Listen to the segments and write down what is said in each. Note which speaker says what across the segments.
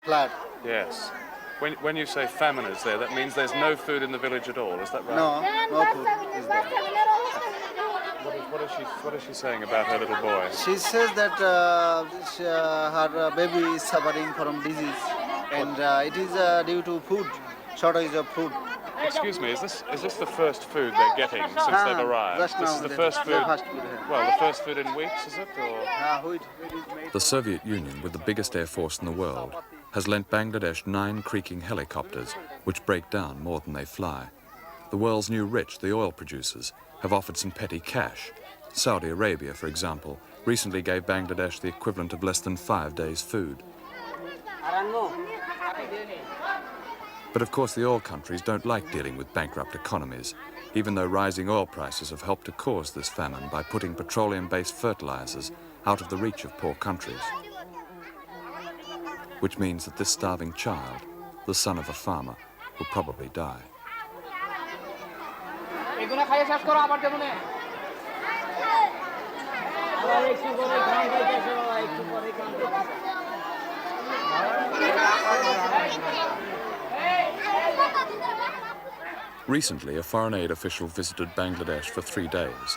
Speaker 1: flat.
Speaker 2: Yes. When you say famine is there, that means there's no food in the village at all. Is that right?
Speaker 1: No food is there.
Speaker 2: What is she saying about her little boy?
Speaker 1: She says that her baby is suffering from disease, and it is due to food, shortage of food.
Speaker 2: Excuse me, is this the first food they're getting since they've arrived? This is the first food. Well, the first food in weeks, is it? Or?
Speaker 3: The Soviet Union, with the biggest air force in the world, has lent Bangladesh 9 creaking helicopters, which break down more than they fly. The world's new rich, the oil producers, have offered some petty cash. Saudi Arabia, for example, recently gave Bangladesh the equivalent of less than 5 days' food. But of course the oil countries don't like dealing with bankrupt economies, even though rising oil prices have helped to cause this famine by putting petroleum-based fertilizers out of the reach of poor countries. Which means that this starving child, the son of a farmer, will probably die. Recently, a foreign aid official visited Bangladesh for 3 days.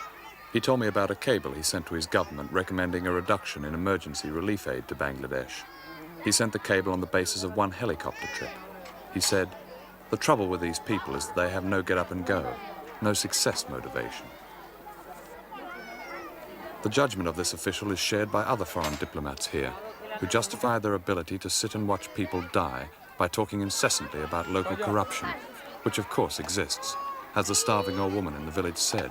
Speaker 3: He told me about a cable he sent to his government recommending a reduction in emergency relief aid to Bangladesh. He sent the cable on the basis of 1 helicopter trip. He said, the trouble with these people is that they have no get up and go, no success motivation. The judgment of this official is shared by other foreign diplomats here, who justify their ability to sit and watch people die by talking incessantly about local corruption, which of course exists, as the starving old woman in the village said.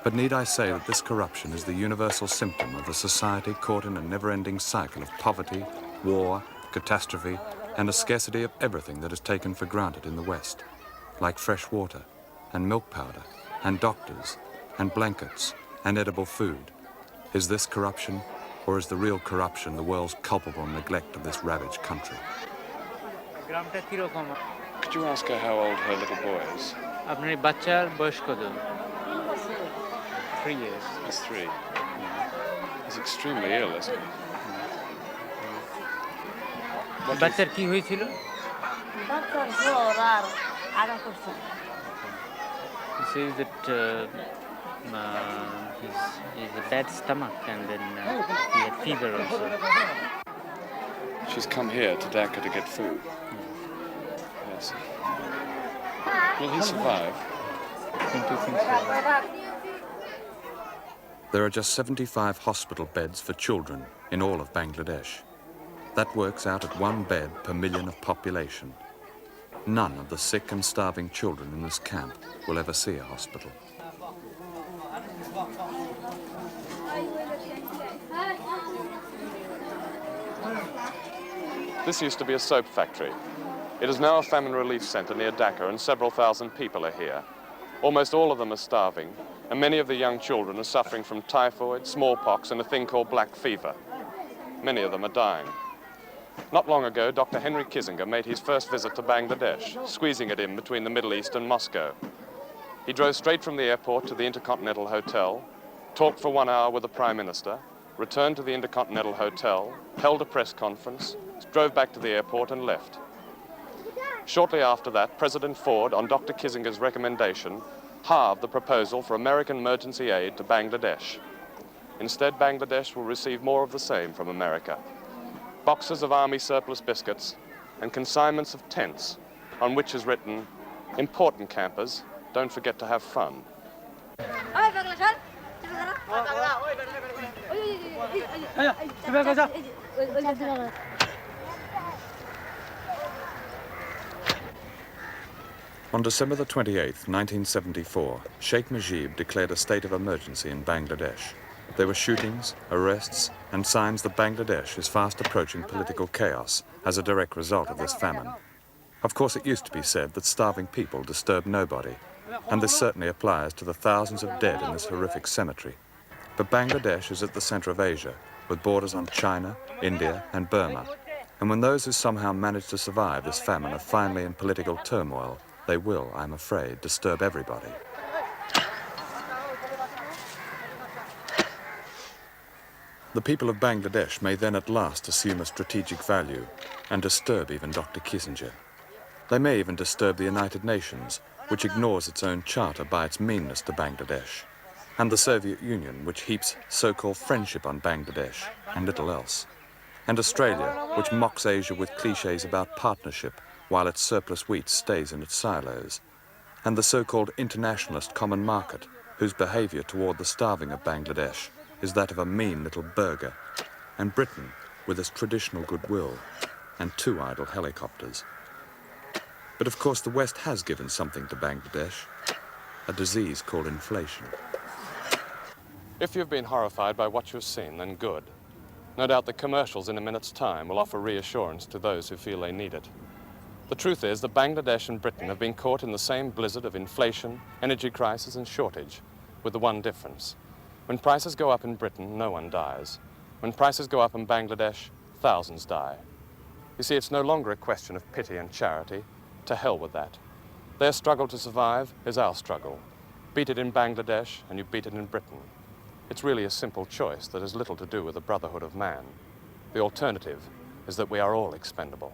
Speaker 3: But need I say that this corruption is the universal symptom of a society caught in a never-ending cycle of poverty, war, catastrophe, and a scarcity of everything that is taken for granted in the West, like fresh water, and milk powder, and doctors, and blankets, and edible food. Is this corruption, or is the real corruption the world's culpable neglect of this ravaged country?
Speaker 2: Could you ask her how old her little boy is?
Speaker 4: আপনার বাচ্চার বয়স কত? 3 years.
Speaker 2: He's 3. He's extremely ill, isn't he?
Speaker 4: বাচ্চার কি হয়েছিল?
Speaker 5: বাচ্চার জ্বর আর আগা করছে।
Speaker 4: He says that he's a bad stomach and then he had fever also.
Speaker 2: She's come here to Dhaka to get food. Yes. Will he survive?
Speaker 4: I think so.
Speaker 3: There are just 75 hospital beds for children in all of Bangladesh. That works out at 1 bed per million of population. None of the sick and starving children in this camp will ever see a hospital.
Speaker 2: This used to be a soap factory. It is now a famine relief centre near Dhaka, and several thousand people are here. Almost all of them are starving, and many of the young children are suffering from typhoid, smallpox, and a thing called black fever. Many of them are dying. Not long ago, Dr. Henry Kissinger made his first visit to Bangladesh, squeezing it in between the Middle East and Moscow. He drove straight from the airport to the Intercontinental Hotel, talked for 1 hour with the Prime Minister, returned to the Intercontinental Hotel, held a press conference, drove back to the airport and left. Shortly after that, President Ford, on Dr. Kissinger's recommendation, halved the proposal for American emergency aid to Bangladesh. Instead, Bangladesh will receive more of the same from America. Boxes of army surplus biscuits and consignments of tents on which is written, important campers, don't forget to have fun.
Speaker 3: On December the 28th, 1974, Sheikh Mujib declared a state of emergency in Bangladesh. There were shootings, arrests, and signs that Bangladesh is fast approaching political chaos as a direct result of this famine. Of course, it used to be said that starving people disturb nobody, and this certainly applies to the thousands of dead in this horrific cemetery. But Bangladesh is at the center of Asia, with borders on China, India, and Burma. And when those who somehow manage to survive this famine are finally in political turmoil, they will, I'm afraid, disturb everybody. The people of Bangladesh may then at last assume a strategic value and disturb even Dr. Kissinger. They may even disturb the United Nations, which ignores its own charter by its meanness to Bangladesh, and the Soviet Union, which heaps so-called friendship on Bangladesh and little else, and Australia, which mocks Asia with cliches about partnership while its surplus wheat stays in its silos, and the so-called internationalist common market, whose behaviour toward the starving of Bangladesh is that of a mean little burger, and Britain with its traditional goodwill and 2 idle helicopters. But of course the West has given something to Bangladesh, a disease called inflation.
Speaker 2: If you've been horrified by what you've seen, then good. No doubt the commercials in a minute's time will offer reassurance to those who feel they need it. The truth is that Bangladesh and Britain have been caught in the same blizzard of inflation, energy crisis and shortage, with the one difference. When prices go up in Britain, no one dies. When prices go up in Bangladesh, thousands die. You see, it's no longer a question of pity and charity. To hell with that. Their struggle to survive is our struggle. Beat it in Bangladesh and you beat it in Britain. It's really a simple choice that has little to do with the brotherhood of man. The alternative is that we are all expendable.